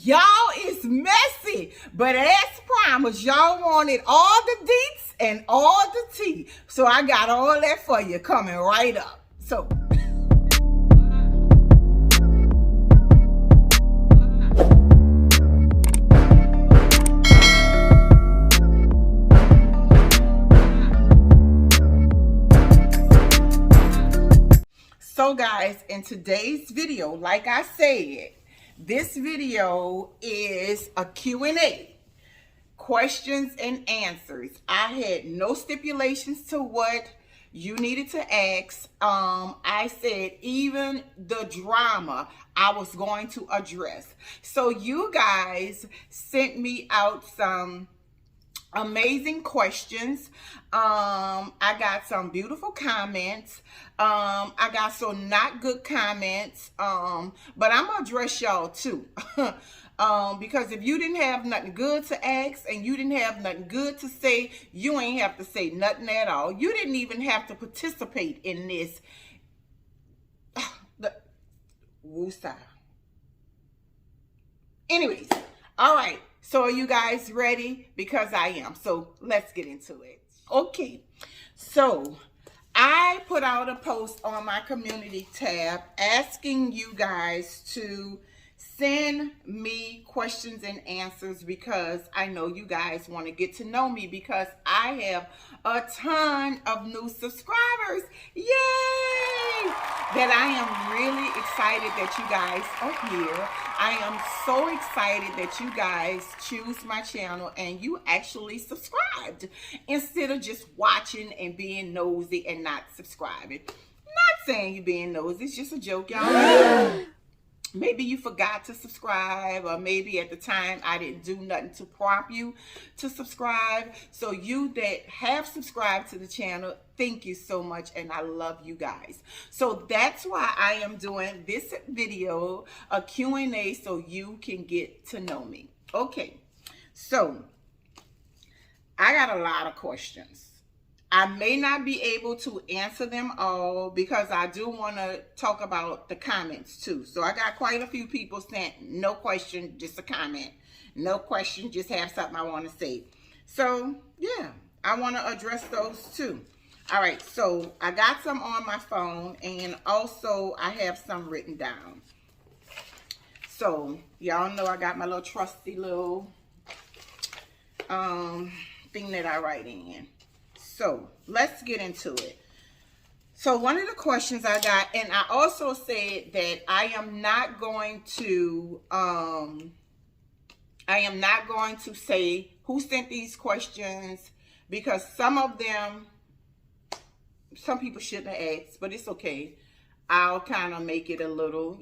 Y'all is messy, but as promised, y'all wanted all the deets and all the tea. So I got all that for you coming right up. So guys, in today's video, like I said, this video is a Q&A, questions and answers. I had no stipulations to what you needed to ask. I said even the drama I was going to address. So you guys sent me out some amazing questions. I got some beautiful comments. I got some not good comments. But I'm gonna address y'all too. Because if you didn't have nothing good to ask and you didn't have nothing good to say, you ain't have to say nothing at all. You didn't even have to participate in this. Woosah. Anyways, all right. So are you guys ready? Because I am. So let's get into it. Okay. So I put out a post on my community tab asking you guys to send me questions and answers because I know you guys want to get to know me because I have a ton of new subscribers. Yay! That I am really excited that you guys are here. I am so excited that you guys choose my channel and you actually subscribed instead of just watching and being nosy and not subscribing. Not saying you being nosy, it's just a joke, y'all. Maybe you forgot to subscribe, or maybe at the time I didn't do nothing to prompt you to subscribe. So you that have subscribed to the channel, thank you so much, and I love you guys. So that's why I am doing this video, a Q&A, so you can get to know me. Okay, so I got a lot of questions. I may not be able to answer them all because I do want to talk about the comments too. So I got quite a few people saying, no question, just a comment. No question, just have something I want to say. So yeah, I want to address those too. All right, so I got some on my phone and also I have some written down. So y'all know I got my little trusty little thing that I write in. So let's get into it. So one of the questions I got, and I also said that I am not going to say who sent these questions because some of them, some people shouldn't have asked, but it's okay. I'll kind of make it a little,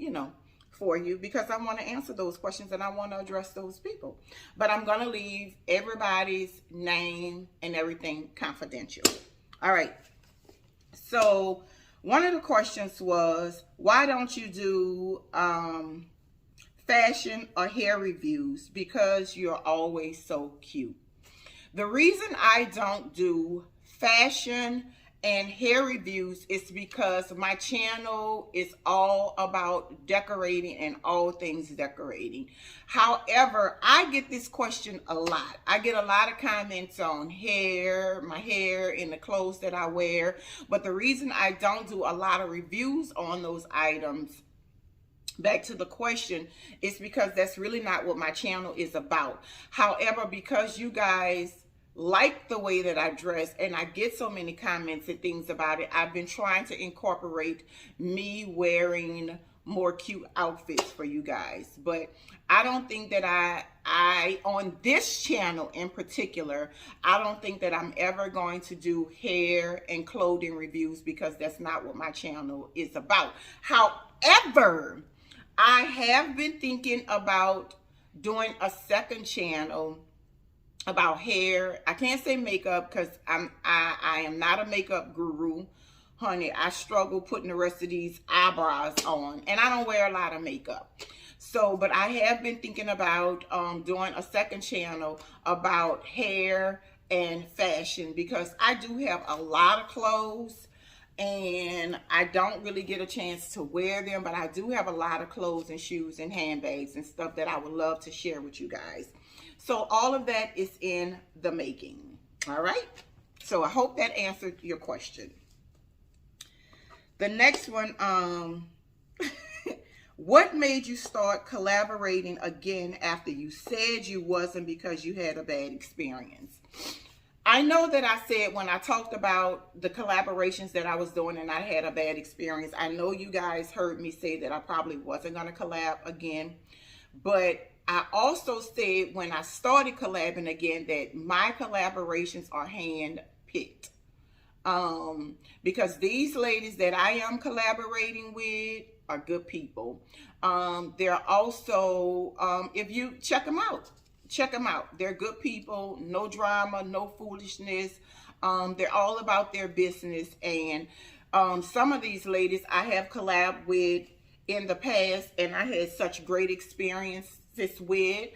for you because I want to answer those questions and I want to address those people. But I'm going to leave everybody's name and everything confidential. All right. So one of the questions was, why don't you do fashion or hair reviews? Because you're always so cute. The reason I don't do fashion and hair reviews is because my channel is all about decorating and all things decorating. However, I get this question a lot. I get a lot of comments on hair, my hair, and the clothes that I wear. But the reason I don't do a lot of reviews on those items, back to the question, is because that's really not what my channel is about. However, because you guys like the way that I dress and I get so many comments and things about it, I've been trying to incorporate me wearing more cute outfits for you guys. But I don't think that I on this channel in particular, I don't think that I'm ever going to do hair and clothing reviews because that's not what my channel is about. However, I have been thinking about doing a second channel about hair. I can't say makeup because I am not a makeup guru, honey. I struggle putting the rest of these eyebrows on, and I don't wear a lot of makeup. So, but I have been thinking about doing a second channel about hair and fashion because I do have a lot of clothes and I don't really get a chance to wear them, but I do have a lot of clothes and shoes and handbags and stuff that I would love to share with you guys. So all of that is in the making. All right. So I hope that answered your question. The next one, what made you start collaborating again after you said you wasn't because you had a bad experience? I know that I said when I talked about the collaborations that I was doing and I had a bad experience, I know you guys heard me say that I probably wasn't going to collab again. But I also said when I started collabing again that my collaborations are hand-picked. Because these ladies that I am collaborating with are good people. They're also, if you check them out. Check them out. They're good people, no drama, no foolishness. They're all about their business. And some of these ladies I have collabed with in the past, and I had such great experiences with.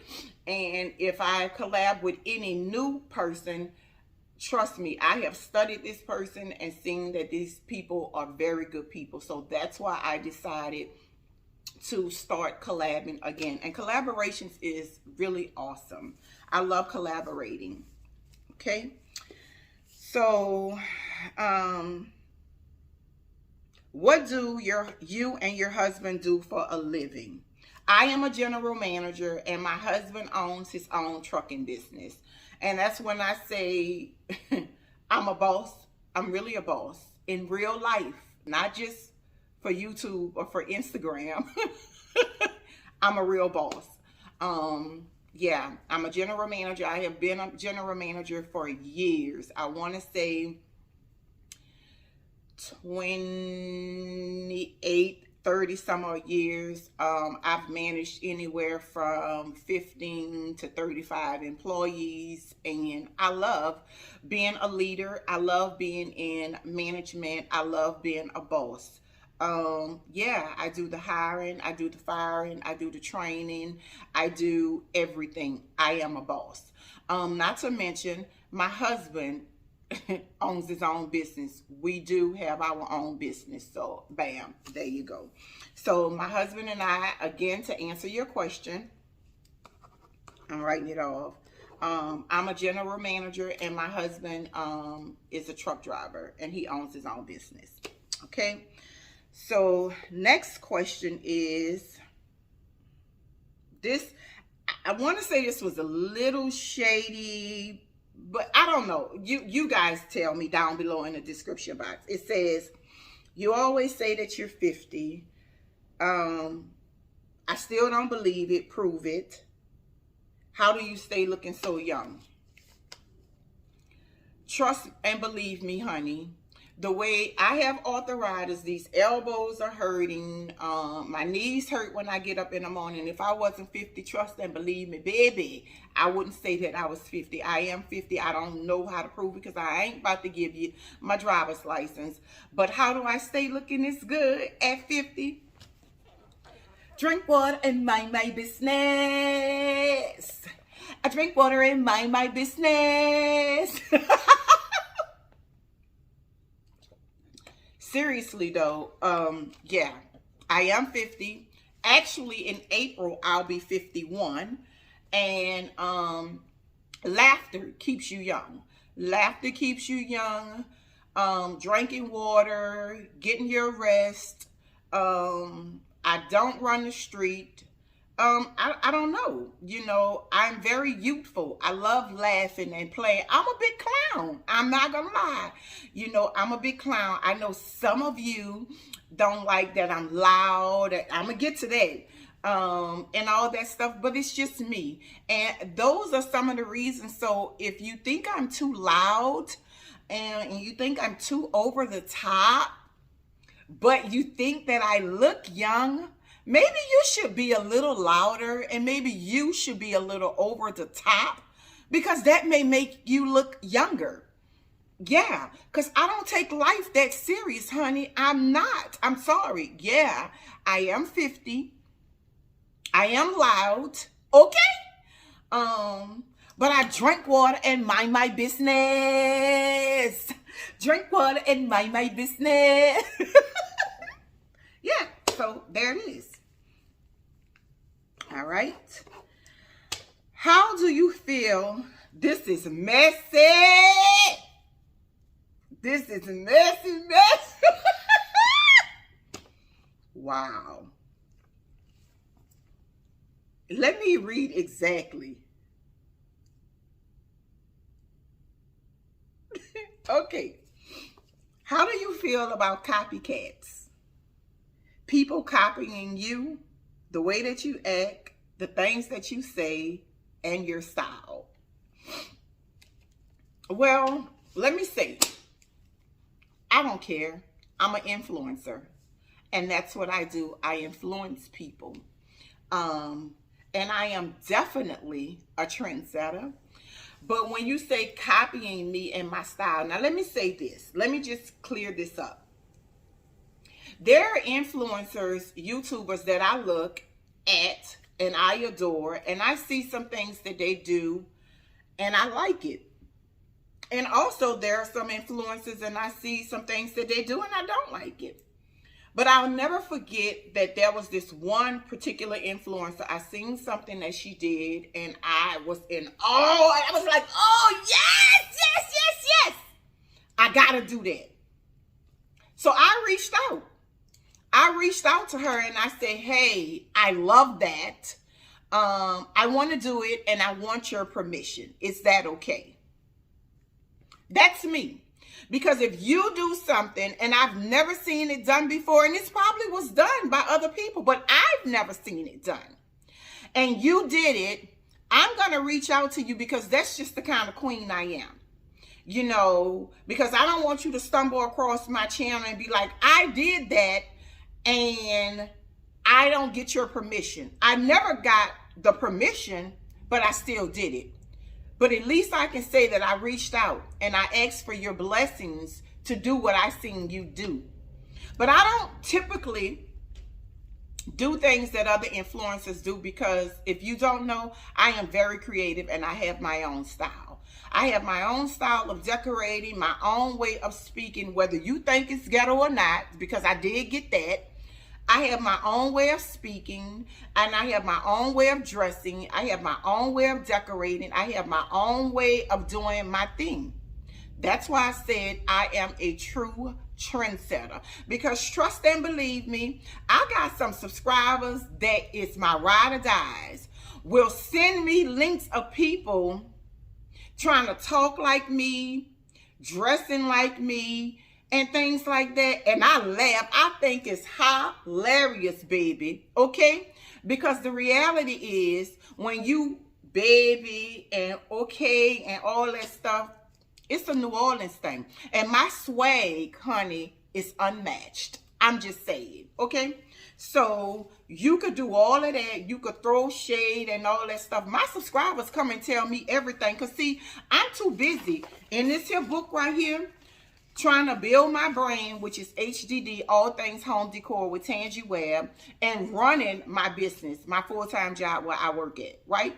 And if I collab with any new person, trust me, I have studied this person and seen that these people are very good people. So that's why I decided to start collabing again. And collaborations is really awesome. I love collaborating. Okay. So, what do you and your husband do for a living? I am a general manager and my husband owns his own trucking business. And that's when I say I'm a boss. I'm really a boss in real life, not just for YouTube or for Instagram. I'm a real boss. Yeah, I'm a general manager. I have been a general manager for years. I want to say 28, 30 some odd years. I've managed anywhere from 15 to 35 employees, and I love being a leader. I love being in management. I love being a boss. Yeah, I do the hiring, I do the firing, I do the training, I do everything. I am a boss. Not to mention my husband owns his own business. We do have our own business. So bam, there you go. So my husband and I, again, to answer your question, I'm writing it off. I'm a general manager and my husband is a truck driver and he owns his own business. Okay. So next question is this. I want to say this was a little shady, but I don't know. You guys tell me down below in the description box. It says, you always say that you're 50. I still don't believe it. Prove it. How do you stay looking so young? Trust and believe me, honey. The way I have arthritis, these elbows are hurting. My knees hurt when I get up in the morning. If I wasn't 50, trust and believe me, baby, I wouldn't say that I was 50. I am 50. I don't know how to prove it because I ain't about to give you my driver's license. But how do I stay looking this good at 50? Drink water and mind my business. I drink water and mind my business. Seriously though, yeah, I am 50. Actually, in April, I'll be 51. And laughter keeps you young. Laughter keeps you young. Drinking water, getting your rest. I don't run the street. I don't know. You know, I'm very youthful. I love laughing and playing. I'm a big clown. I'm not gonna lie. You know, I'm a big clown. I know some of you don't like that I'm loud. I'm gonna get to that. And all that stuff, but it's just me. And those are some of the reasons. So if you think I'm too loud and you think I'm too over the top, but you think that I look young, maybe you should be a little louder and maybe you should be a little over the top because that may make you look younger. Yeah, because I don't take life that serious, honey. I'm not. I'm sorry. Yeah, I am 50. I am loud. Okay? But I drink water and mind my business. Drink water and mind my business. Yeah, so there it is. All right. How do you feel? This is messy. This is messy. Wow. Let me read exactly. Okay. How do you feel about copycats? People copying you, the way that you act, the things that you say, and your style. Well, let me say, I don't care. I'm an influencer. And that's what I do. I influence people. And I am definitely a trendsetter. But when you say copying me and my style, now let me say this. Let me just clear this up. There are influencers, YouTubers that I look at and I adore, and I see some things that they do and I like it. And also there are some influencers and I see some things that they do and I don't like it. But I'll never forget that there was this one particular influencer. I seen something that she did and I was in awe. I was like, oh, yes, yes, yes, yes. I gotta do that. So I reached out. I reached out to her and I said, hey, I love that. I want to do it and I want your permission. Is that okay? That's me. Because if you do something and I've never seen it done before, and this probably was done by other people, but I've never seen it done, and you did it, I'm going to reach out to you because that's just the kind of queen I am. You know, because I don't want you to stumble across my channel and be like, I did that and I don't get your permission. I never got the permission, but I still did it. But at least I can say that I reached out and I asked for your blessings to do what I seen you do. But I don't typically do things that other influencers do because if you don't know, I am very creative and I have my own style. I have my own style of decorating, my own way of speaking, whether you think it's ghetto or not, because I did get that. I have my own way of speaking, and I have my own way of dressing. I have my own way of decorating. I have my own way of doing my thing. That's why I said I am a true trendsetter. Because trust and believe me, I got some subscribers that is my ride or dies. Will send me links of people trying to talk like me, dressing like me, and things like that, and I laugh. I think it's hilarious, baby, okay? Because the reality is, when you baby and okay and all that stuff, it's a New Orleans thing. And my swag, honey, is unmatched. I'm just saying, okay? So you could do all of that. You could throw shade and all that stuff. My subscribers come and tell me everything. Because, see, I'm too busy. In this here book right here, trying to build my brand, which is HDD, All Things Home Decor with Tangy Webb, and running my business, my full-time job where I work at, right?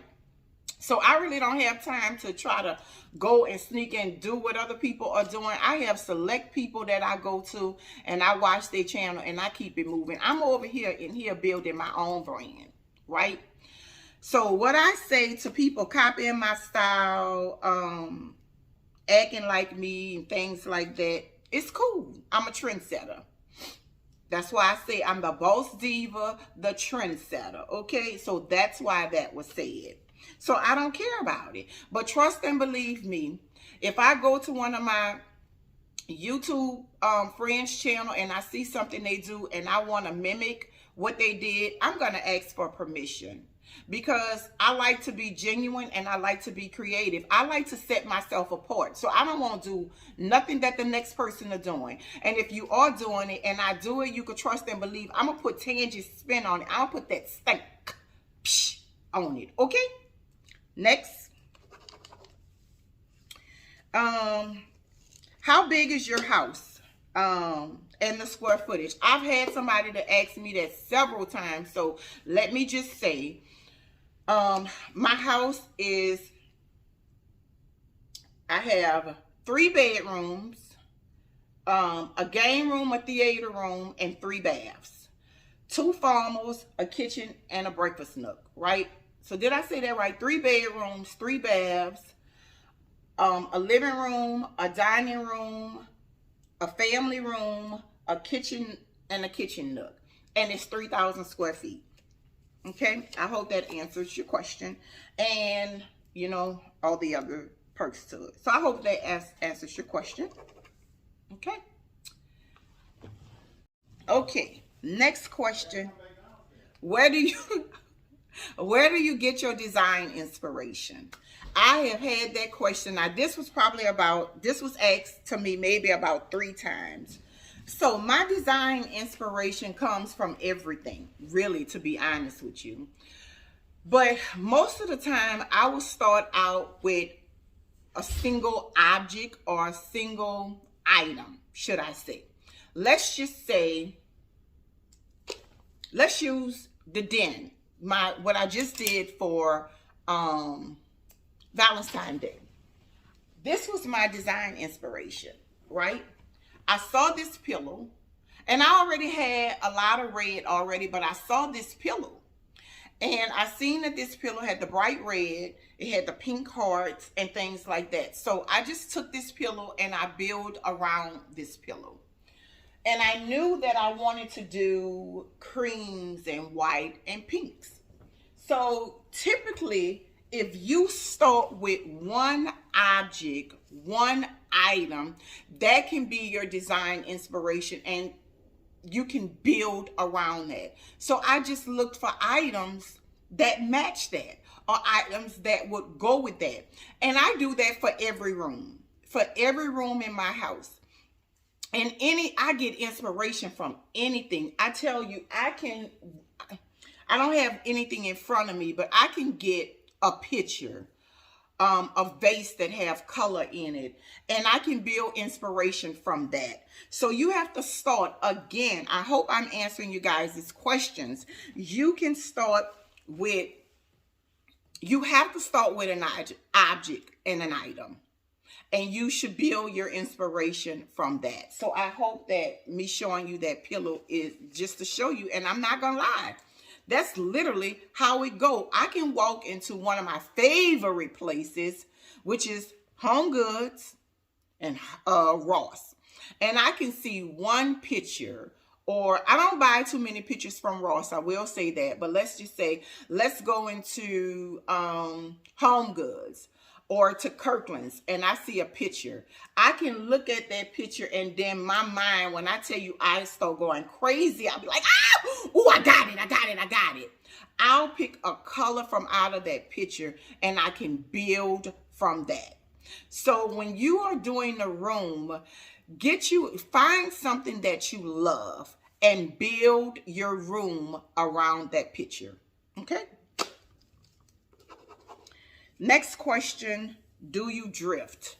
So I really don't have time to try to go and sneak and do what other people are doing. I have select people that I go to and I watch their channel and I keep it moving. I'm over here in here building my own brand, right? So what I say to people copying my style, acting like me and things like that, it's cool. I'm a trendsetter. That's why I say I'm the boss diva, the trendsetter, okay? So that's why that was said. So I don't care about it. But trust and believe me, if I go to one of my YouTube friends' channel and I see something they do and I want to mimic what they did, I'm going to ask for permission. Because I like to be genuine and I like to be creative. I like to set myself apart. So I don't want to do nothing that the next person is doing. And if you are doing it and I do it, you can trust and believe. I'm going to put Tangy's spin on it. I'll put that stank on it. Okay? Next. How big is your house? And the square footage. I've had somebody to ask me that several times. So let me just say, my house is, I have 3 bedrooms, a game room, a theater room, and 3 baths. 2 formals, a kitchen, and a breakfast nook, right? So did I say that right? 3 bedrooms, 3 baths, a living room, a dining room, a family room, a kitchen, and a kitchen nook. And it's 3,000 square feet. Okay, I hope that answers your question. And, you know, all the other perks to it. So I hope that answers your question. Okay. Okay, next question. Where do you get your design inspiration? I have had that question. Now, this was asked to me maybe about 3 times. So my design inspiration comes from everything, really, to be honest with you. But most of the time, I will start out with a single object or a single item, should I say. Let's just say, let's use the den. What I just did for Valentine's Day. This was my design inspiration, right? I saw this pillow, and I already had a lot of red already, but I saw this pillow. And I seen that this pillow had the bright red, it had the pink hearts and things like that. So I just took this pillow and I built around this pillow. And I knew that I wanted to do creams and white and pinks. So typically, if you start with one object, one item, that can be your design inspiration, and you can build around that. So I just looked for items that match that, or items that would go with that. And I do that for every room in my house. And I get inspiration from anything. I tell you, I don't have anything in front of me, but I can get a picture, a vase that have color in it, and I can build inspiration from that. So you have to start again. I hope I'm answering you guys' questions. You have to start with an object and an item, and you should build your inspiration from that. So I hope that me showing you that pillow is just to show you, and I'm not gonna lie, that's literally how it go. I can walk into one of my favorite places, which is Home Goods and Ross. And I can see one picture, or I don't buy too many pictures from Ross, I will say that. But let's just say, let's go into Home Goods or to Kirkland's, and I see a picture. I can look at that picture, and then my mind, when I tell you I start going crazy, I'll be like, oh, I got it. I'll pick a color from out of that picture, and I can build from that. So when you are doing the room, find something that you love and build your room around that picture. Okay? Next question, do you drift?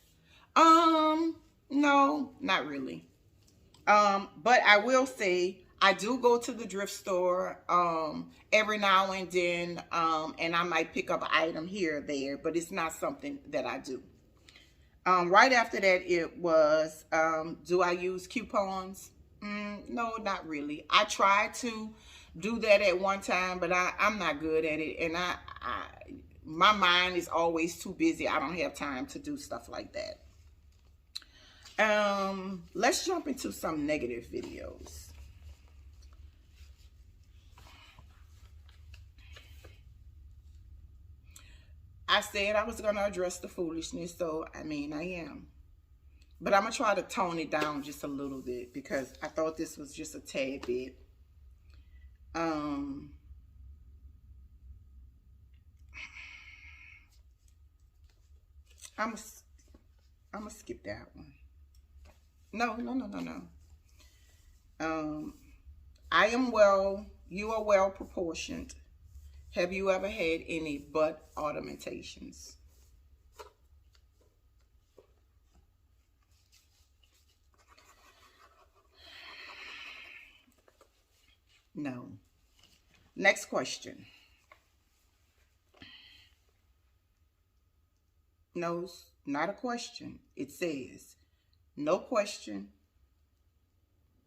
No, not really. But I will say I do go to the thrift store every now and then, and I might pick up an item here or there, but it's not something that I do. Right after that, it was, do I use coupons? No, not really. I tried to do that at one time, but I'm not good at it, and my mind is always too busy. I don't have time to do stuff like that. Let's jump into some negative videos. I said I was going to address the foolishness, so I mean, I am. But I'm going to try to tone it down just a little bit, because I thought this was just a tad bit. I'm gonna skip that one. No. I am well. You are well proportioned. Have you ever had any butt ornamentations? No. Next question. No, not a question. It says, no question,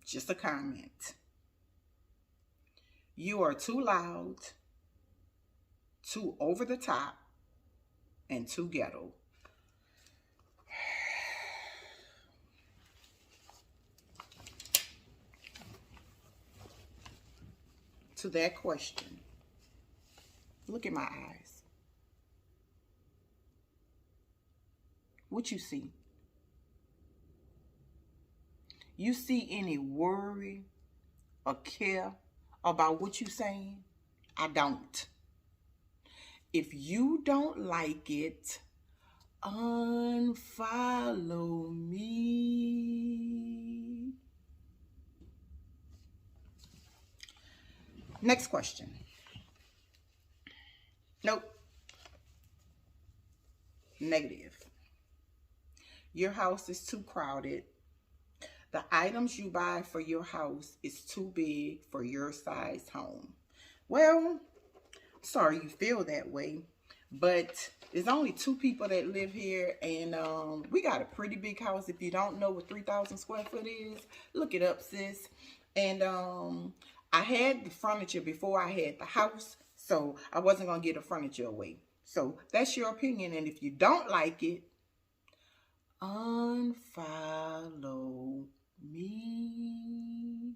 Just a comment. You are too loud, too over the top, and too ghetto. To that question, look at my eyes. What you see? You see any worry or care about what you saying? I don't. If you don't like it, unfollow me. Next question. Nope. Negative. Your house is too crowded. The items you buy for your house is too big for your size home. Well, sorry you feel that way, but there's only 2 people that live here, and we got a pretty big house. If you don't know what 3,000 square foot is, look it up, sis. And I had the furniture before I had the house, so I wasn't going to get the furniture away. So that's your opinion, and if you don't like it, unfollow me.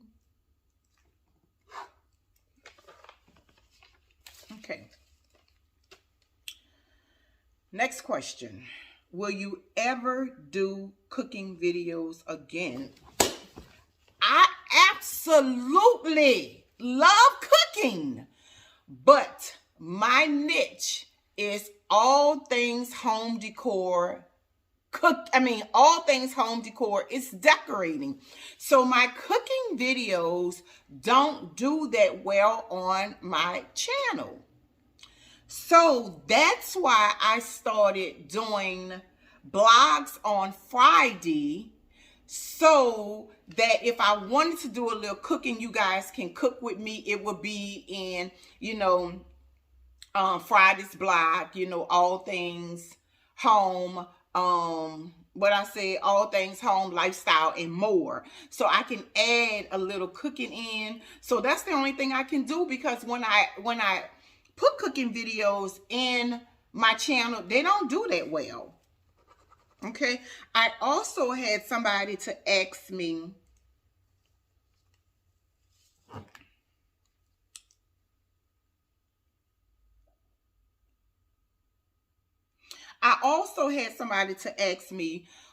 Okay. Next question. Will you ever do cooking videos again? I absolutely love cooking, but my niche is all things home decor. All things home decor is decorating. So my cooking videos don't do that well on my channel. So that's why I started doing blogs on Friday, so that if I wanted to do a little cooking, you guys can cook with me. It would be in, Friday's blog, all things home, all things home, lifestyle, and more. So I can add a little cooking in. So that's the only thing I can do, because when I put cooking videos in my channel, they don't do that well. Okay. I also had somebody to ask me,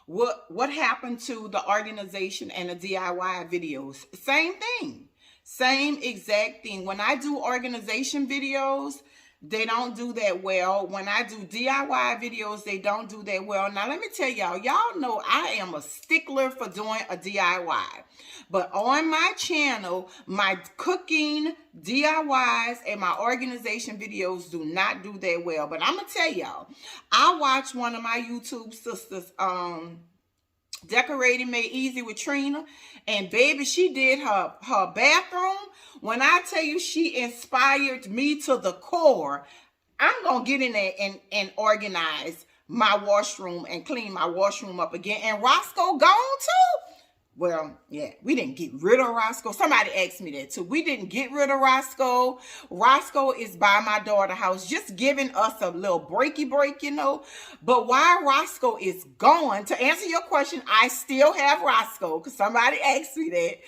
what happened to the organization and the DIY videos. Same thing. Same exact thing. When I do organization videos, they don't do that well. When I do DIY videos, they don't do that well. Now, let me tell y'all know I am a stickler for doing a DIY. But on my channel, my cooking, DIYs, and my organization videos do not do that well. But I'm going to tell y'all, I watched one of my YouTube sisters, Decorating Made Easy with Trina, and baby, she did her bathroom. When I tell you she inspired me to the core, I'm gonna get in there and organize my washroom and clean my washroom up again. And Roscoe gone too. Well, yeah, we didn't get rid of Roscoe. Somebody asked me that too. We didn't get rid of Roscoe. Roscoe is by my daughter's house, just giving us a little breaky break, But while Roscoe is gone, to answer your question, I still have Roscoe, because somebody asked me that.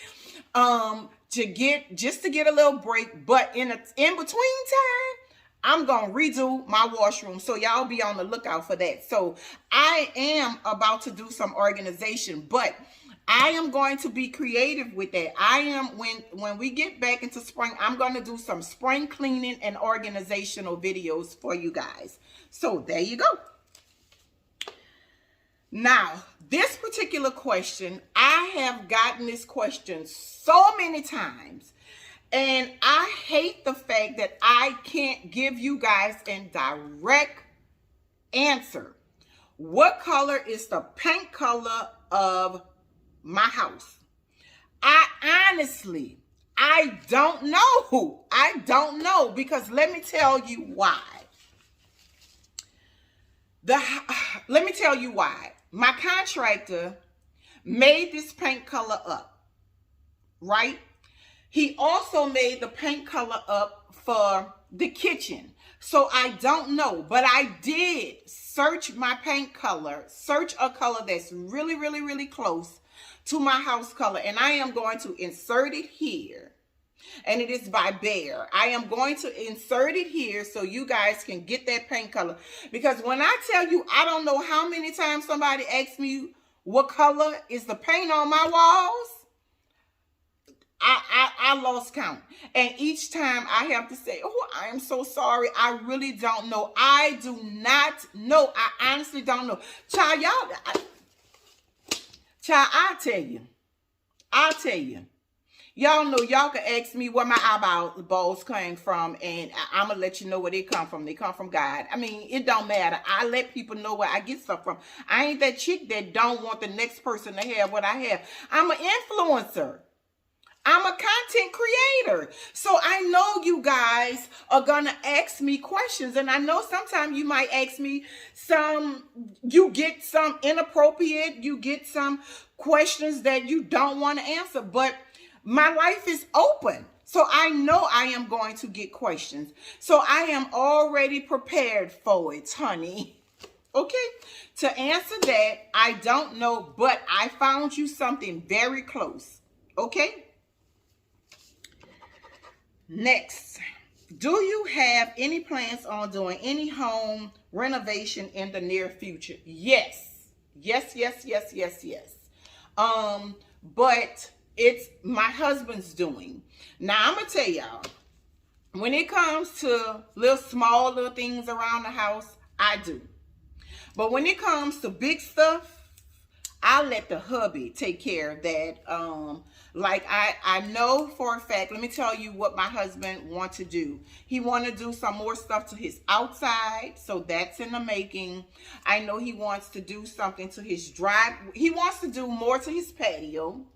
To get a little break, but in between time, I'm gonna redo my washroom, so y'all be on the lookout for that. So I am about to do some organization, but I am going to be creative with that. When we get back into spring, I'm going to do some spring cleaning and organizational videos for you guys. So there you go. Now, this particular question, I have gotten this question so many times, and I hate the fact that I can't give you guys a direct answer. What color is the paint color of my house? I don't know. I don't know, because let me tell you why. My contractor made this paint color up. right? He also made the paint color up for the kitchen. So I don't know, but I did search my paint color, search a color that's really, really, really close to my house color. And I am going to insert it here. And it is by Bear. I am going to insert it here so you guys can get that paint color. Because when I tell you, I don't know how many times somebody asks me what color is the paint on my walls. I lost count. And each time I have to say, oh, I am so sorry. I really don't know. I do not know. I honestly don't know. Child, I'll tell you. I'll tell you. Y'all know y'all can ask me where my eyeballs came from, and I'm going to let you know where they come from. They come from God. I mean, it don't matter. I let people know where I get stuff from. I ain't that chick that don't want the next person to have what I have. I'm an influencer. I'm a content creator. So I know you guys are going to ask me questions. And I know sometimes you might ask me you get some inappropriate, you get some questions that you don't want to answer. But my life is open. So I know I am going to get questions. So I am already prepared for it, honey. Okay? To answer that, I don't know, but I found you something very close. Okay? Next, do you have any plans on doing any home renovation in the near future? Yes. Yes. But it's my husband's doing. Now, I'm going to tell y'all, when it comes to small little things around the house, I do. But when it comes to big stuff, I let the hubby take care of that. Like I know for a fact, let me tell you what my husband wants to do. He want to do some more stuff to his outside. So that's in the making. I know he wants to do something to his drive. He wants to do more to his patio.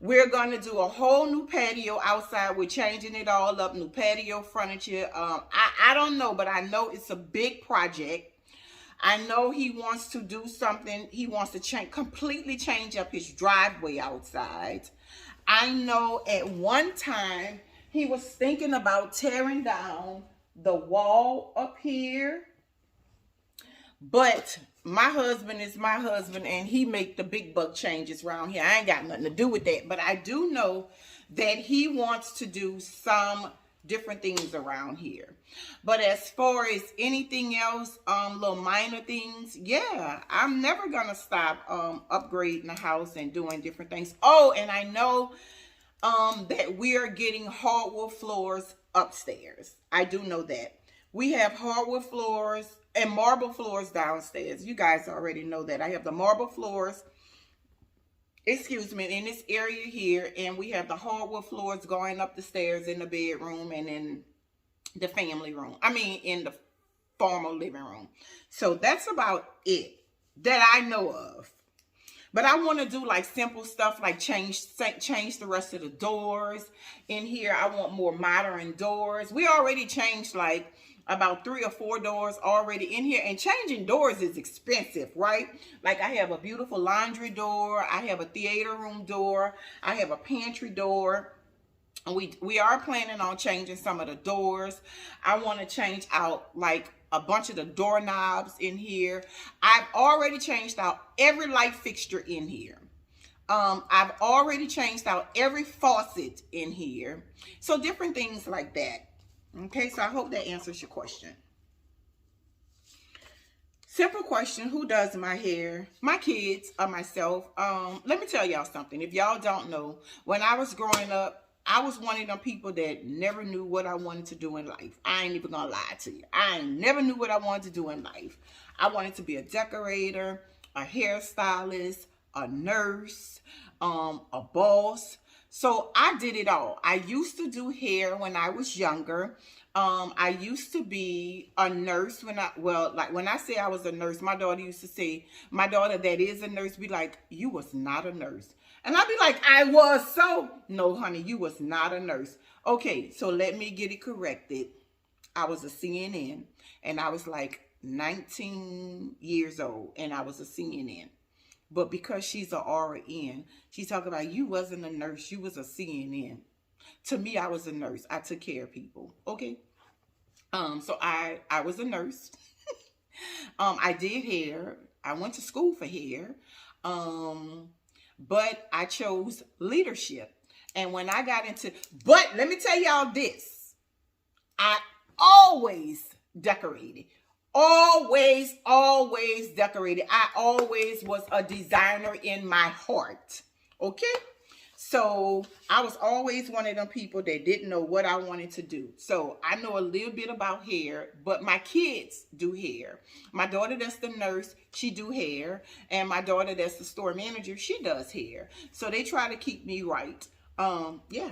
We're going to do a whole new patio outside. We're changing it all up. New patio furniture. I don't know, but I know it's a big project. I know he wants to do something. He wants to completely change up his driveway outside. I know at one time he was thinking about tearing down the wall up here. But my husband is my husband, and he make the big buck changes around here. I ain't got nothing to do with that. But I do know that he wants to do some different things around here. But as far as anything else, little minor things, yeah, I'm never gonna stop upgrading the house and doing different things. Oh, and I know that we are getting hardwood floors upstairs. I do know that. We have hardwood floors and marble floors downstairs. You guys already know that. I have the marble floors, excuse me, in this area here, and we have the hardwood floors going up the stairs in the bedroom and in the family room. I mean, in the formal living room. So that's about it that I know of. But I want to do like simple stuff like change the rest of the doors in here. I want more modern doors. We already changed like about 3 or 4 doors already in here, and changing doors is expensive, right? Like I have a beautiful laundry door, I have a theater room door, I have a pantry door. We are planning on changing some of the doors. I want to change out like a bunch of the doorknobs in here. I've already changed out every light fixture in here. I've already changed out every faucet in here. So different things like that. Okay, so I hope that answers your question. Simple question, who does my hair? My kids or myself. Let me tell y'all something. If y'all don't know, when I was growing up, I was one of them people that never knew what I wanted to do in life. I ain't even gonna lie to you. I never knew what I wanted to do in life. I wanted to be a decorator, a hairstylist, a nurse, a boss. So I did it all. I used to do hair when I was younger. I used to be a nurse when I say I was a nurse, my daughter used to say, my daughter that is a nurse be like, you was not a nurse. And I'd be like, I was so. No, honey, you was not a nurse. Okay, so let me get it corrected. I was a CNN, and I was like 19 years old, and I was a CNN. But because she's a RN, she's talking about, you wasn't a nurse, you was a CNN. To me, I was a nurse. I took care of people. Okay. So I was a nurse. I did hair. I went to school for hair. But I chose leadership. And when I got into, but let me tell y'all this, I always decorated. Always decorated. I always was a designer in my heart. Okay? So I was always one of them people that didn't know what I wanted to do. So I know a little bit about hair, but my kids do hair. My daughter that's the nurse, she do hair. And my daughter that's the store manager, she does hair. So they try to keep me right. Yeah.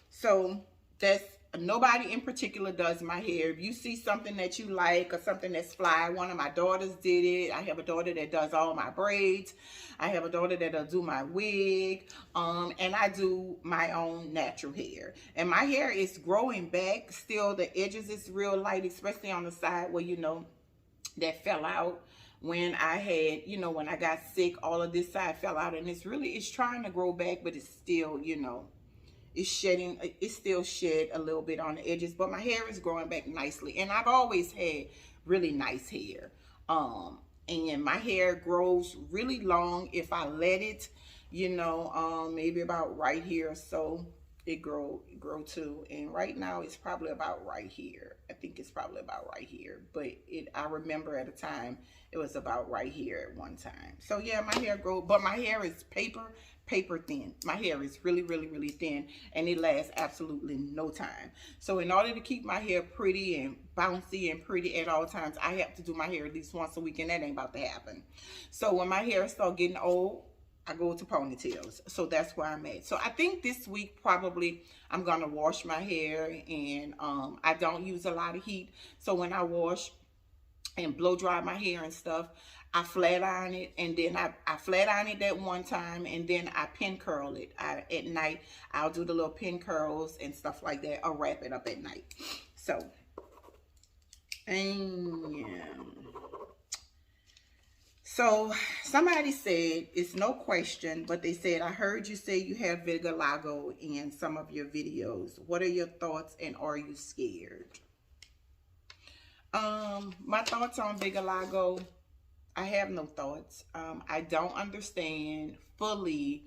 So that's, nobody in particular does my hair. If you see something that you like or something that's fly, one of my daughters did it. I have a daughter that does all my braids. I have a daughter that'll do my wig. And I do my own natural hair. And my hair is growing back. Still, the edges is real light, especially on the side where, you know, that fell out when I had, you know, when I got sick. All of this side fell out, and it's trying to grow back, but it's still, you know, it's shedding. It's still shed a little bit on the edges, but my hair is growing back nicely. And I've always had really nice hair. And my hair grows really long if I let it, you know, maybe about right here or so. It grow too, and right now it's probably about right here. I think it's probably about right here, but I remember at a time it was about right here at one time. So yeah, my hair grow, but my hair is paper thin. My hair is really thin, and it lasts absolutely no time. So in order to keep my hair pretty and bouncy and pretty at all times, I have to do my hair at least once a week, and that ain't about to happen. So when my hair start getting old, I go to ponytails. So that's where I'm at. So I think this week probably I'm gonna wash my hair, and I don't use a lot of heat. So when I wash and blow dry my hair and stuff, I flat iron it, and then I flat iron it that one time, and then I pin curl it. At night, I'll do the little pin curls and stuff like that. I'll wrap it up at night. So, and yeah. So somebody said, it's no question, but they said, I heard you say you have Vigorologo in some of your videos. What are your thoughts, and are you scared? My thoughts on Vigorologo, I have no thoughts. I don't understand fully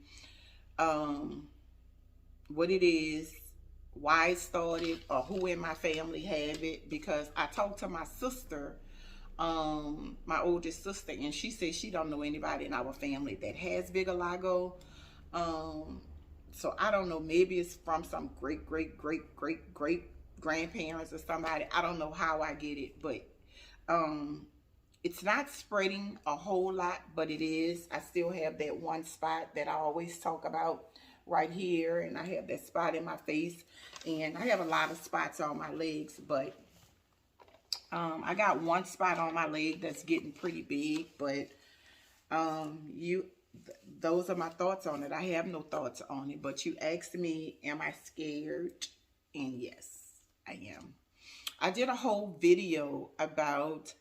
what it is, why it started, or who in my family have it, because I talked to my sister, my oldest sister, and she said she don't know anybody in our family that has Vigorologo. So I don't know, maybe it's from some great grandparents or somebody. I don't know how I get it, but it's not spreading a whole lot, but it is. I still have that one spot that I always talk about right here, and I have that spot in my face, and I have a lot of spots on my legs, but I got one spot on my leg that's getting pretty big, but those are my thoughts on it. I have no thoughts on it, but you asked me, am I scared? And yes, I am. I did a whole video about,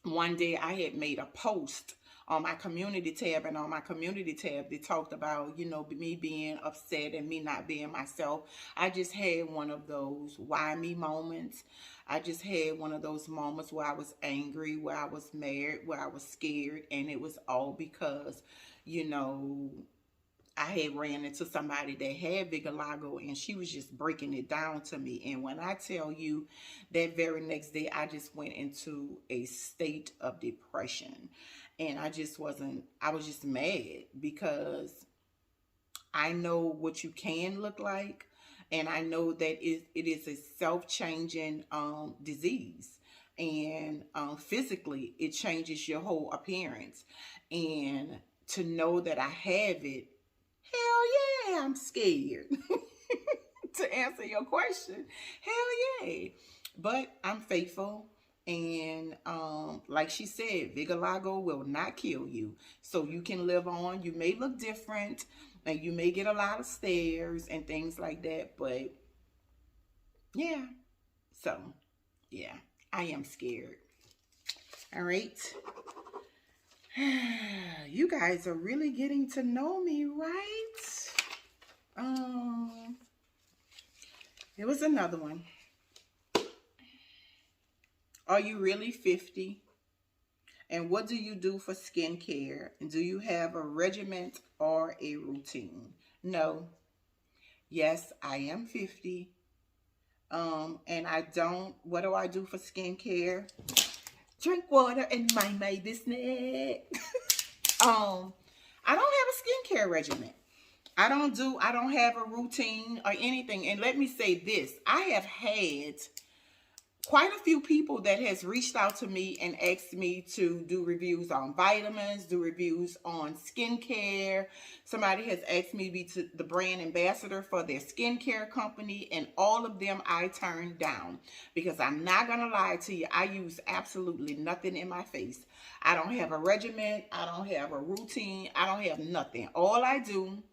one day I had made a post on my community tab, and on my community tab they talked about, you know, me being upset and me not being myself. I just had one of those why me moments. I just had one of those moments where I was angry, where I was mad, where I was scared, and it was all because, you know, I had ran into somebody that had Vigorologo, and she was just breaking it down to me. And when I tell you, that very next day, I just went into a state of depression. And I was just mad, because I know what you can look like. And I know that it is a self-changing disease. And physically, it changes your whole appearance. And to know that I have it, hell yeah, I'm scared. To answer your question, hell yeah. But I'm faithful. And like she said, Vigorologo will not kill you. So you can live on. You may look different, and you may get a lot of stares and things like that. But yeah. So yeah, I am scared. All right. You guys are really getting to know me, right? It was another one. Are you really 50? And what do you do for skincare? And do you have a regimen or a routine? No. Yes, I am 50. And I don't, what do I do for skincare? Drink water and mind my business. I don't have a skincare regimen. I don't have a routine or anything. And let me say this, I have had quite a few people that has reached out to me and asked me to do reviews on vitamins, do reviews on skincare. Somebody has asked me to be the brand ambassador for their skincare company, and all of them I turned down because I'm not going to lie to you. I use absolutely nothing in my face. I don't have a regimen. I don't have a routine. I don't have nothing. All I do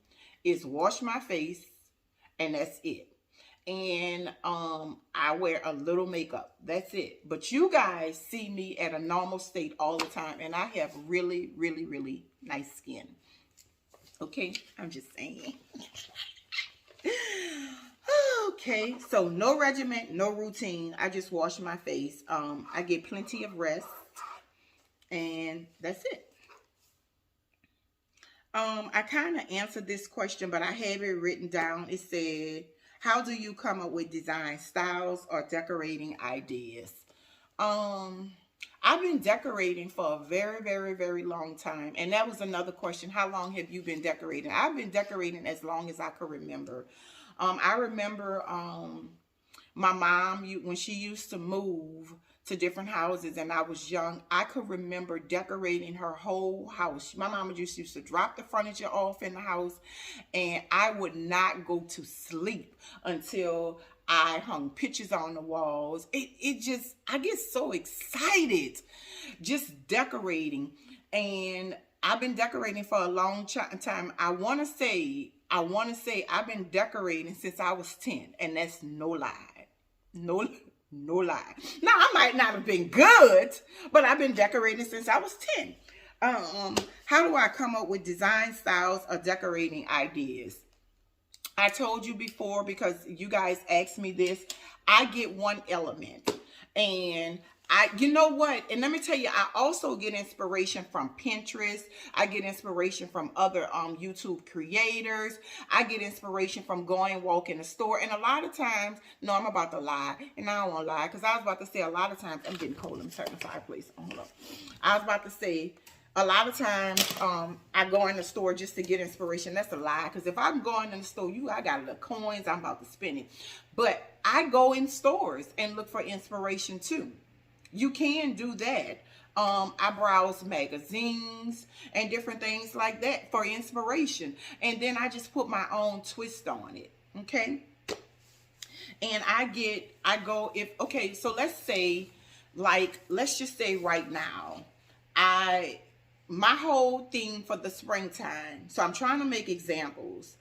is wash my face, and that's it. And I wear a little makeup. That's it. But you guys see me at a normal state all the time, and I have really, really, really nice skin. Okay, I'm just saying. Okay, so no regimen, no routine. I just wash my face. I get plenty of rest, and that's it. I kind of answered this question, but I have it written down. It said, how do you come up with design styles or decorating ideas? I've been decorating for a very, very, very long time. And that was another question. How long have you been decorating? I've been decorating as long as I could remember. I remember my mom, when she used to move to different houses and I was young, I could remember decorating her whole house. My mama just used to drop the furniture off in the house, and I would not go to sleep until I hung pictures on the walls. I get so excited just decorating. And I've been decorating for a long time. I want to say I've been decorating since I was 10, and that's no lie. No lie. Now, I might not have been good, but I've been decorating since I was 10. How do I come up with design styles or decorating ideas? I told you before, because you guys asked me this, I get one element. And you know what? And let me tell you, I also get inspiration from Pinterest. I get inspiration from other YouTube creators. I get inspiration from going and walk in the store. And a lot of times, no, I'm about to lie. And I don't want to lie, because I was about to say a lot of times, I'm getting cold. Let me turn the fireplace on. Hold up. I was about to say, a lot of times, I go in the store just to get inspiration. That's a lie, because if I'm going in the store, I got the coins, I'm about to spend it. But I go in stores and look for inspiration too. You can do that. I browse magazines and different things like that for inspiration. And then I just put my own twist on it. Okay. And so let's say, let's just say right now, my whole theme for the springtime, so I'm trying to make examples.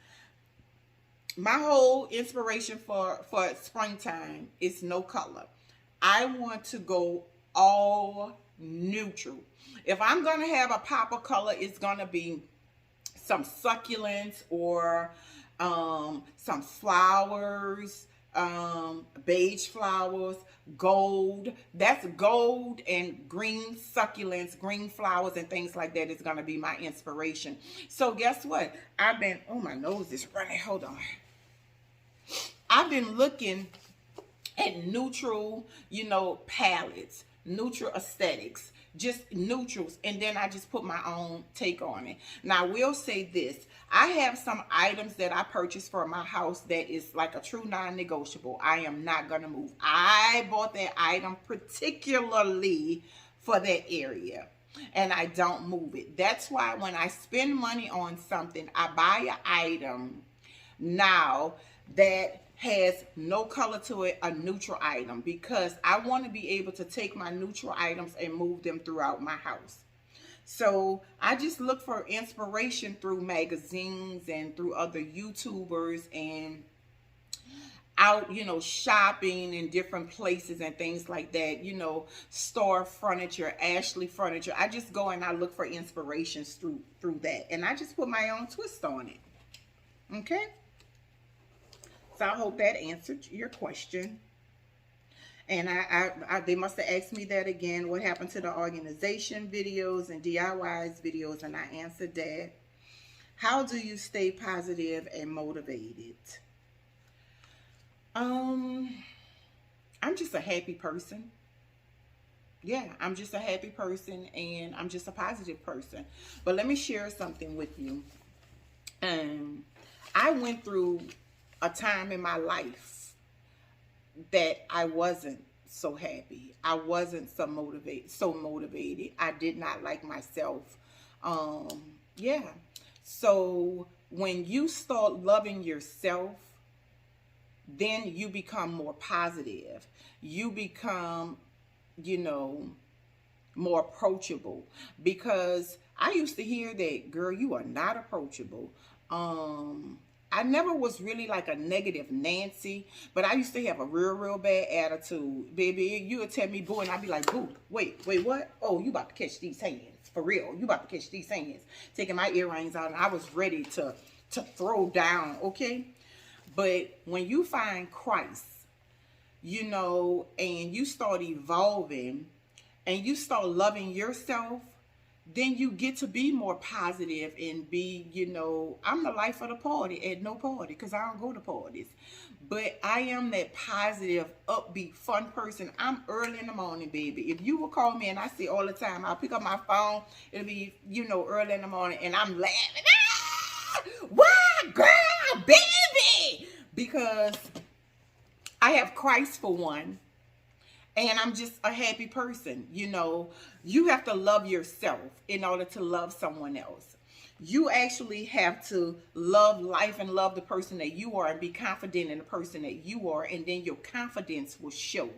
My whole inspiration for springtime is no color. I want to go all neutral. If I'm going to have a pop of color, it's going to be some succulents or some flowers, beige flowers, gold. That's gold and green succulents, green flowers and things like that is going to be my inspiration. So guess what? Oh, my nose is running. Hold on. I've been looking at neutral, palettes, neutral aesthetics, just neutrals, and then I just put my own take on it. Now, I will say this. I have some items that I purchased for my house that is like a true non-negotiable. I am not going to move. I bought that item particularly for that area, and I don't move it. That's why when I spend money on something, I buy an item now that has no color to it, a neutral item, because I want to be able to take my neutral items and move them throughout my house. So I just look for inspiration through magazines and through other YouTubers, and out, shopping in different places and things like that, store furniture, Ashley furniture. I just go and I look for inspirations through that. And I just put my own twist on it. Okay? So I hope that answered your question. And they must have asked me that again. What happened to the organization videos and DIYs videos? And I answered that. How do you stay positive and motivated? I'm just a happy person. Yeah, I'm just a happy person, and I'm just a positive person. But let me share something with you. I went through a time in my life that I wasn't so happy. I wasn't so motivated. I did not like myself. Yeah. So when you start loving yourself, then you become more positive. You become, more approachable. Because I used to hear that, girl, you are not approachable. I never was really like a negative Nancy, but I used to have a real bad attitude. Baby, you would tell me boo, and I'd be like, boo, wait, what? Oh, you about to catch these hands. For real, you about to catch these hands. Taking my earrings out, and I was ready to throw down, okay? But when you find Christ, and you start evolving, and you start loving yourself, then you get to be more positive and be, I'm the life of the party at no party, because I don't go to parties. But I am that positive, upbeat, fun person. I'm early in the morning, baby. If you will call me, and I see all the time, I'll pick up my phone. It'll be, early in the morning, and I'm laughing. Ah! Why, girl, baby? Because I have Christ for one. And I'm just a happy person. You have to love yourself in order to love someone else. You actually have to love life and love the person that you are and be confident in the person that you are. And then your confidence will show.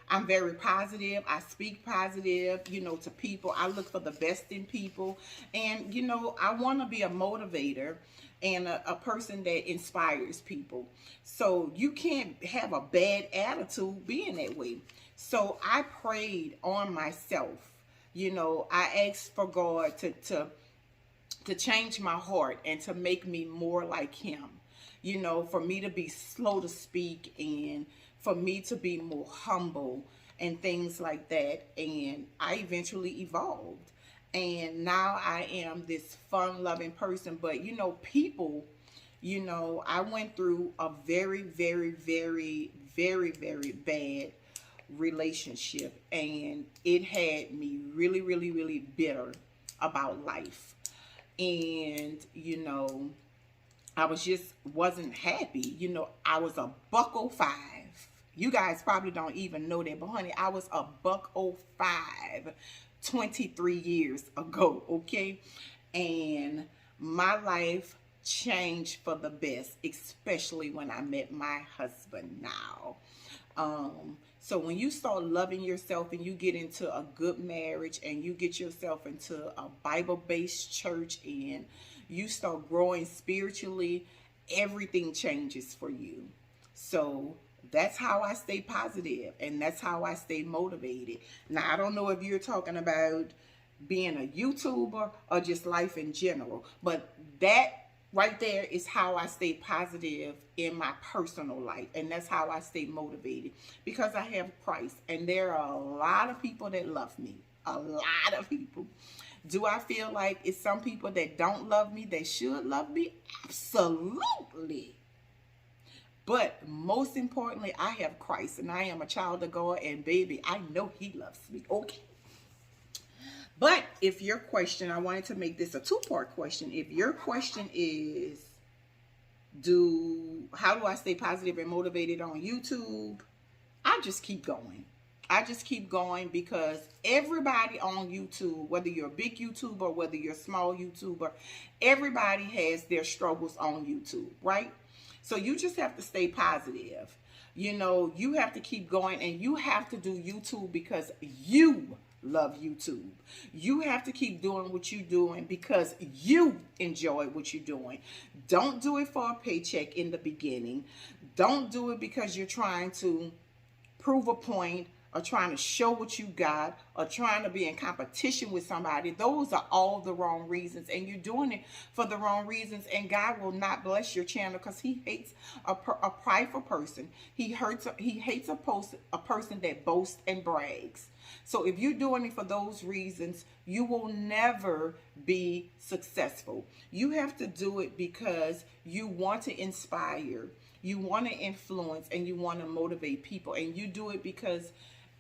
I'm very positive. I speak positive, to people. I look for the best in people. And, I want to be a motivator and a person that inspires people. So you can't have a bad attitude being that way. So I prayed on myself. I asked for God to change my heart and to make me more like him. For me to be slow to speak and for me to be more humble and things like that. And I eventually evolved. And now I am this fun-loving person. But, people, I went through a very, very, very, very, very bad relationship. And it had me really, really, really bitter about life. And, I wasn't happy. I was a $105. You guys probably don't even know that. But, honey, I was a $105. 23 years ago, okay? And my life changed for the best, especially when I met my husband now. So when you start loving yourself and you get into a good marriage and you get yourself into a Bible-based church and you start growing spiritually, everything changes for you. So that's how I stay positive, and that's how I stay motivated. Now, I don't know if you're talking about being a YouTuber or just life in general, but that right there is how I stay positive in my personal life, and that's how I stay motivated, because I have Christ, and there are a lot of people that love me, a lot of people. Do I feel like it's some people that don't love me that should love me? Absolutely. But most importantly, I have Christ, and I am a child of God, and baby, I know he loves me. Okay. But if your question, I wanted to make this a two-part question. If your question is, how do I stay positive and motivated on YouTube? I just keep going. I just keep going, because everybody on YouTube, whether you're a big YouTuber, whether you're a small YouTuber, everybody has their struggles on YouTube, right? So you just have to stay positive. You have to keep going, and you have to do YouTube because you love YouTube. You have to keep doing what you're doing because you enjoy what you're doing. Don't do it for a paycheck in the beginning. Don't do it because you're trying to prove a point or trying to show what you got or trying to be in competition with somebody. Those are all the wrong reasons, and you're doing it for the wrong reasons, and God will not bless your channel because he hates a prideful person. He hates a person that boasts and brags. So if you're doing it for those reasons, you will never be successful. You have to do it because you want to inspire, you want to influence, and you want to motivate people, and you do it because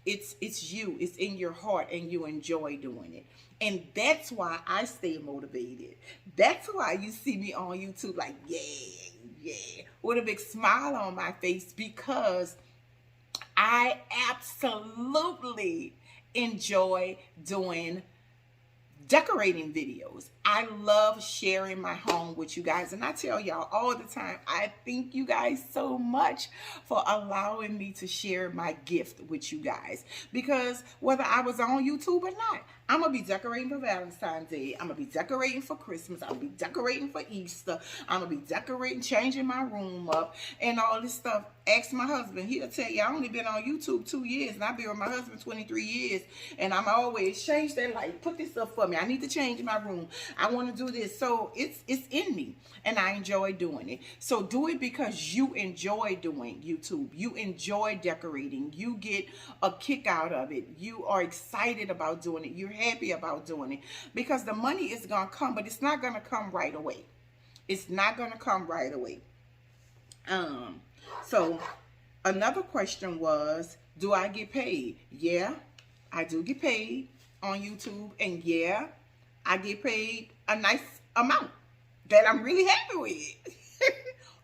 it's you, it's in your heart, and you enjoy doing it. And that's why I stay motivated. That's why you see me on YouTube like, yeah, with a big smile on my face, because I absolutely enjoy doing decorating videos. I love sharing my home with you guys, and I tell y'all all the time, I thank you guys so much for allowing me to share my gift with you guys, because whether I was on YouTube or not, I'm gonna be decorating for Valentine's Day, I'm gonna be decorating for Christmas, I'm gonna be decorating for Easter, I'm gonna be decorating, changing my room up and all this stuff. Ask my husband, he'll tell you I only been on YouTube 2 years, and I've been with my husband 23 years, and I'm always change that light, put this up for me, I need to change my room, I want to do this. So it's in me, and I enjoy doing it. So do it because you enjoy doing YouTube, you enjoy decorating, you get a kick out of it, you are excited about doing it, you're happy about doing it, because the money is gonna come, but it's not gonna come right away. It's not gonna come right away. So another question was, do I get paid? Yeah, I do get paid on YouTube, and yeah, I get paid a nice amount that I'm really happy with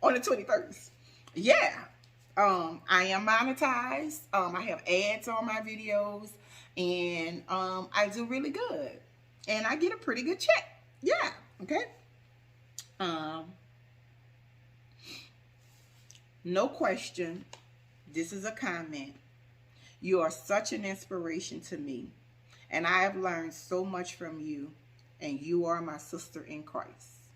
on the 21st. Yeah, I am monetized. I have ads on my videos, and I do really good, and I get a pretty good check. Yeah, okay. No question, this is a comment. You are such an inspiration to me, and I have learned so much from you, and you are my sister in Christ.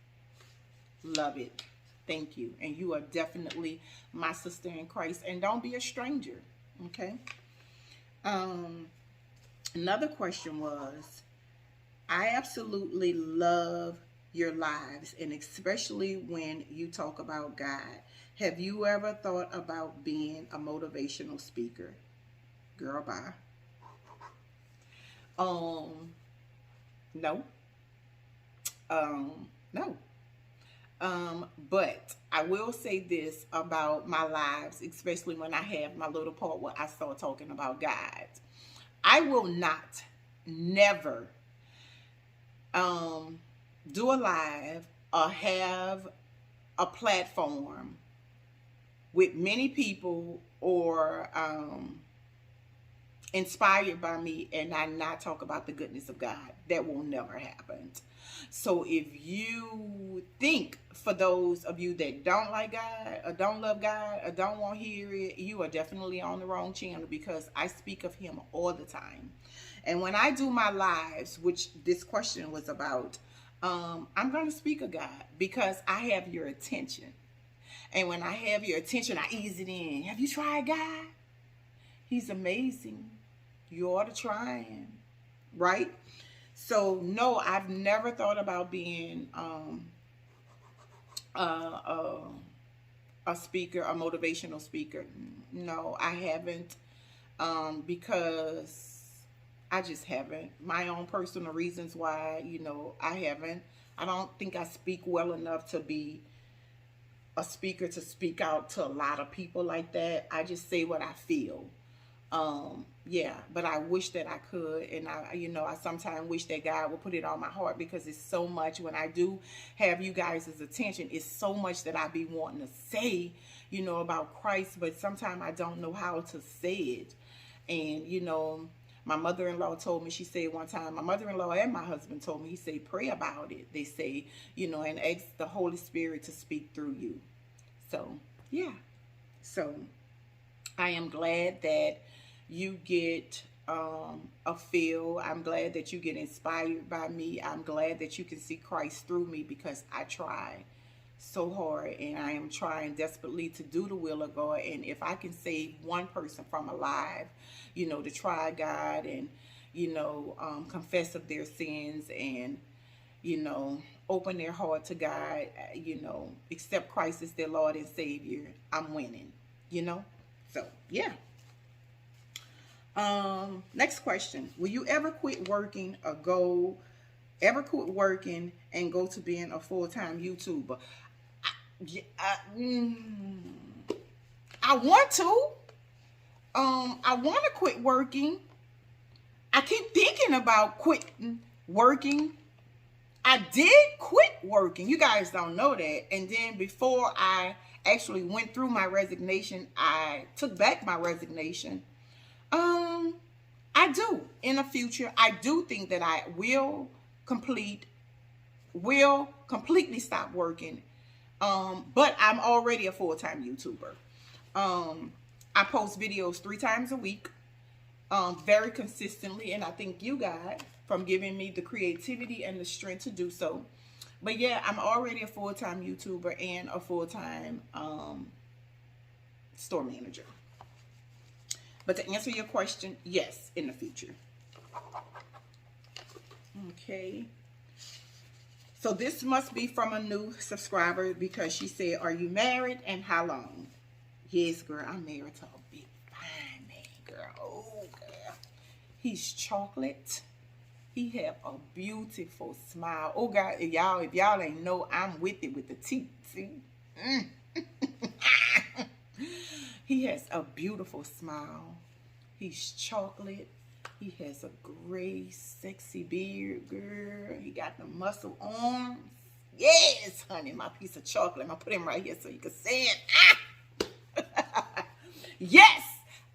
Love it. Thank you. And you are definitely my sister in Christ, and don't be a stranger. Okay. Another question was, I absolutely love your lives, and especially when you talk about God. Have you ever thought about being a motivational speaker? Girl, bye. No. No. But I will say this about my lives, especially when I have my little part where I start talking about God. I will not, never, do a live or have a platform with many people or inspired by me and I not talk about the goodness of God. That will never happen. So if you think, for those of you that don't like God or don't love God or don't want to hear it, you are definitely on the wrong channel, because I speak of him all the time. And when I do my lives, which this question was about, I'm going to speak of God because I have your attention. And when I have your attention, I ease it in. Have you tried God? He's amazing. You ought to try him, right? So no, I've never thought about being a speaker, a motivational speaker. No, I haven't, because I just haven't. My own personal reasons why, I haven't. I don't think I speak well enough to be a speaker to speak out to a lot of people like that. I just say what I feel. Yeah, but I wish that I could, and I sometimes wish that God would put it on my heart, because it's so much when I do have you guys' attention. It's so much that I be wanting to say, about Christ, but sometimes I don't know how to say it. And my mother-in-law told me, she said one time, my mother-in-law and my husband told me, he said, pray about it. They say, and ask the Holy Spirit to speak through you. So, yeah. So, I am glad that you get a feel. I'm glad that you get inspired by me. I'm glad that you can see Christ through me, because I try so hard, and I am trying desperately to do the will of God. And if I can save one person from a life, you know, to try God and, you know, confess of their sins and, you know, open their heart to God, you know, accept Christ as their Lord and Savior, I'm winning, you know. So yeah. Next question: will you ever quit working or and go to being a full-time YouTuber? I want to. I want to quit working. I keep thinking about quitting working. I did quit working. You guys don't know that. And then before I actually went through my resignation, I took back my resignation. I do. In the future, I do think that I will completely stop working. But I'm already a full-time YouTuber. I post videos 3 times a week, very consistently, and I thank you guys from giving me the creativity and the strength to do so. But yeah, I'm already a full-time YouTuber and a full-time store manager. But to answer your question, yes, in the future. Okay. So this must be from a new subscriber because she said, are you married and how long? Yes, girl, I'm married to a big fine man, girl. Oh, girl. He's chocolate. He have a beautiful smile. Oh, God, if y'all ain't know, I'm with it with the teeth. See? He has a beautiful smile. He's chocolate. He has a gray, sexy beard, girl. He got the muscle arms. Yes, honey, my piece of chocolate. I'm going to put him right here so you can see it. Yes,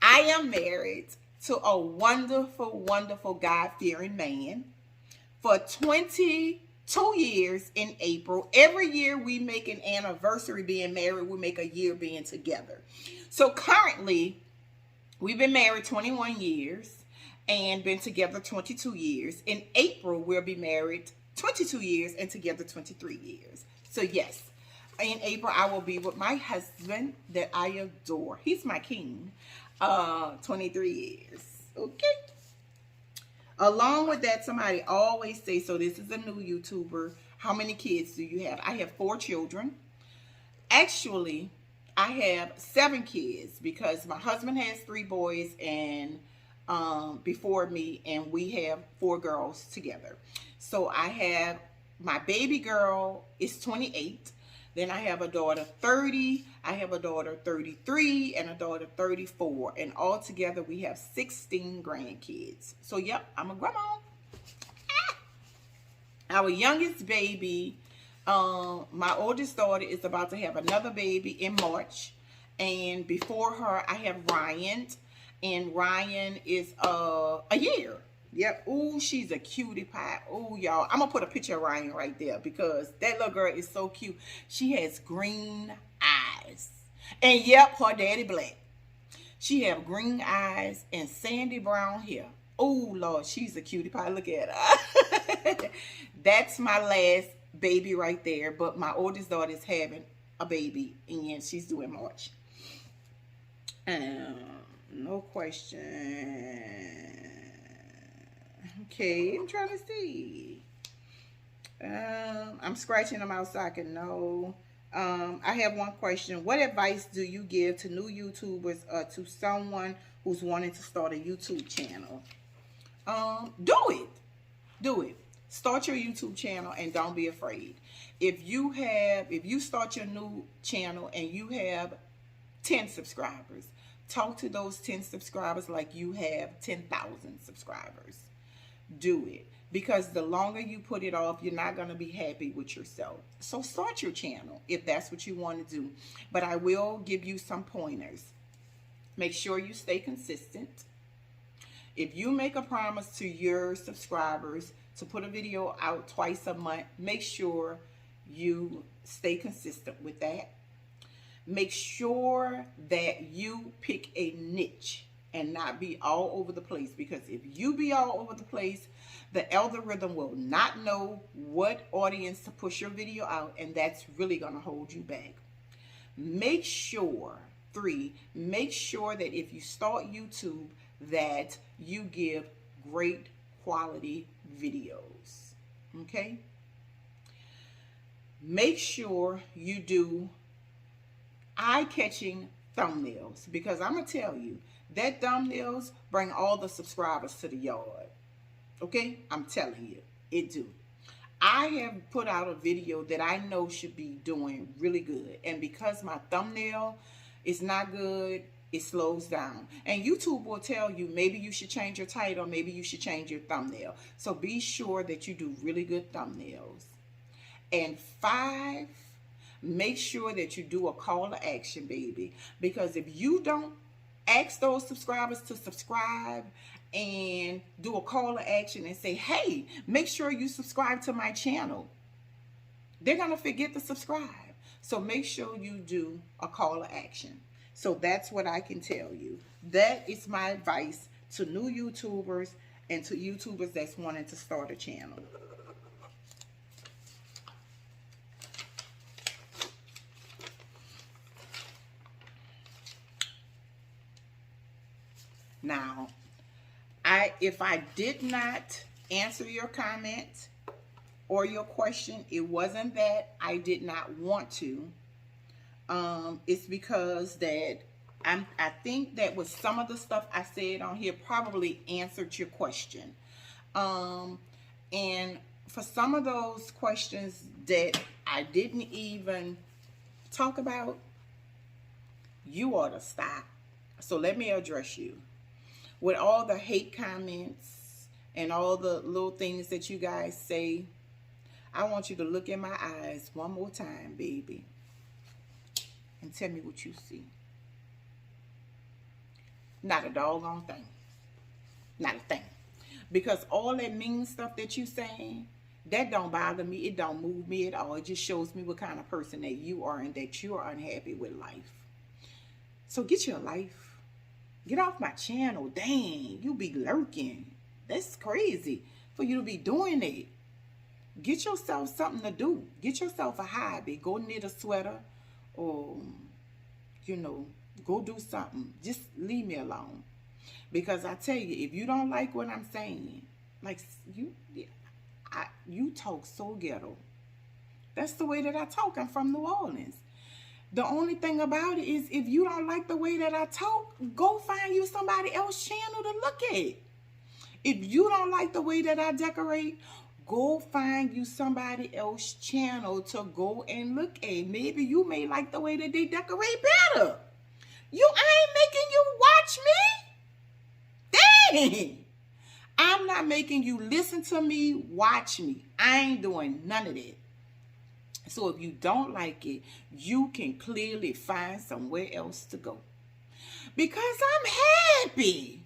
I am married to a wonderful, wonderful, God-fearing man for 22 years in April. Every year we make an anniversary being married. We make a year being together. So currently, we've been married 21 years and been together 22 years. In April, we'll be married 22 years and together 23 years. So yes, in April, I will be with my husband that I adore. He's my king. 23 years. Okay. Along with that, somebody always say, so this is a new YouTuber, how many kids do you have? I have 4 children. Actually, I have 7 kids because my husband has 3 boys and before me, and we have 4 girls together. So I have my baby girl is 28. Then I have a daughter 30, I have a daughter 33, and a daughter 34. And all together we have 16 grandkids. So yep, I'm a grandma. Our youngest baby, my oldest daughter is about to have another baby in March. And before her, I have Ryan. And Ryan is a year. Yep. Ooh, she's a cutie pie. Ooh, y'all. I'm going to put a picture of Ryan right there because that little girl is so cute. She has green eyes. And yep, her daddy black. She have green eyes and sandy brown hair. Oh, Lord, she's a cutie pie. Look at her. That's my last baby right there. But my oldest daughter is having a baby and she's due in March. No question. Okay, I'm trying to see. I'm scratching them out so I can know. I have one question. What advice do you give to new YouTubers or to someone who's wanting to start a YouTube channel? Do it. Do it. Start your YouTube channel and don't be afraid. If you start your new channel and you have 10 subscribers, talk to those 10 subscribers like you have 10,000 subscribers. Do it, because the longer you put it off, you're not going to be happy with yourself. So start your channel if that's what you want to do. But I will give you some pointers. Make sure you stay consistent. If you make a promise to your subscribers to put a video out twice a month, make sure you stay consistent with that. Make sure that you pick a niche and not be all over the place, because if you be all over the place, the algorithm will not know what audience to push your video out, and that's really going to hold you back. Make sure, 3, make sure that if you start YouTube, that you give great quality videos. Okay? Make sure you do eye-catching thumbnails, because I'm going to tell you, that thumbnails bring all the subscribers to the yard. Okay? I'm telling you, it do. I have put out a video that I know should be doing really good, and because my thumbnail is not good, it slows down. And YouTube will tell you, maybe you should change your title, maybe you should change your thumbnail. So be sure that you do really good thumbnails. And 5, make sure that you do a call to action, baby. Because if you don't ask those subscribers to subscribe and do a call to action and say, hey, make sure you subscribe to my channel, they're going to forget to subscribe. So make sure you do a call to action. So that's what I can tell you. That is my advice to new YouTubers and to YouTubers that's wanting to start a channel. Now, if I did not answer your comment or your question, it wasn't that I did not want to. It's because that I think that with some of the stuff I said on here probably answered your question. And for some of those questions that I didn't even talk about, you ought to stop. So let me address you. With all the hate comments and all the little things that you guys say, I want you to look in my eyes one more time, baby, and tell me what you see. Not a doggone thing. Not a thing. Because all that mean stuff that you saying, that don't bother me. It don't move me at all. It just shows me what kind of person that you are and that you are unhappy with life. So get your life. Get off my channel. Dang, you be lurking. That's crazy for you to be doing it. Get yourself something to do. Get yourself a hobby. Go knit a sweater or, you know, go do something. Just leave me alone. Because I tell you, if you don't like what I'm saying, like you talk so ghetto. That's the way that I talk. I'm from New Orleans. The only thing about it is, if you don't like the way that I talk, go find you somebody else's channel to look at. If you don't like the way that I decorate, go find you somebody else's channel to go and look at. Maybe you may like the way that they decorate better. I ain't making you watch me. Dang. I'm not making you listen to me, watch me. I ain't doing none of that. So if you don't like it, you can clearly find somewhere else to go. Because I'm happy.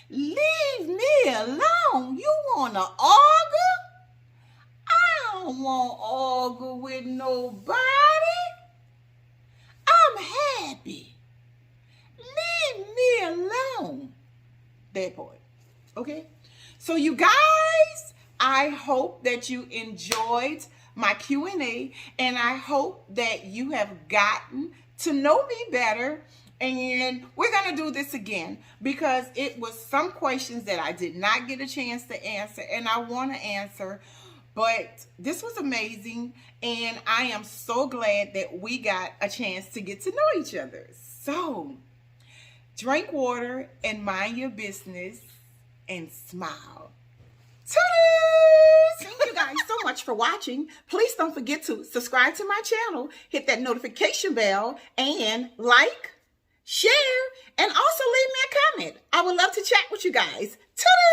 Leave me alone. You want to argue? I don't want to argue with nobody. I'm happy. Leave me alone. That part. Okay? So you guys, I hope that you enjoyed my Q&A, and I hope that you have gotten to know me better. And we're going to do this again because it was some questions that I did not get a chance to answer, and I want to answer. But this was amazing, and I am so glad that we got a chance to get to know each other. So drink water and mind your business and smile. Toodles! Thank you guys so much for watching. Please don't forget to subscribe to my channel, hit that notification bell, and like, share, and also leave me a comment. I would love to chat with you guys. Toodles!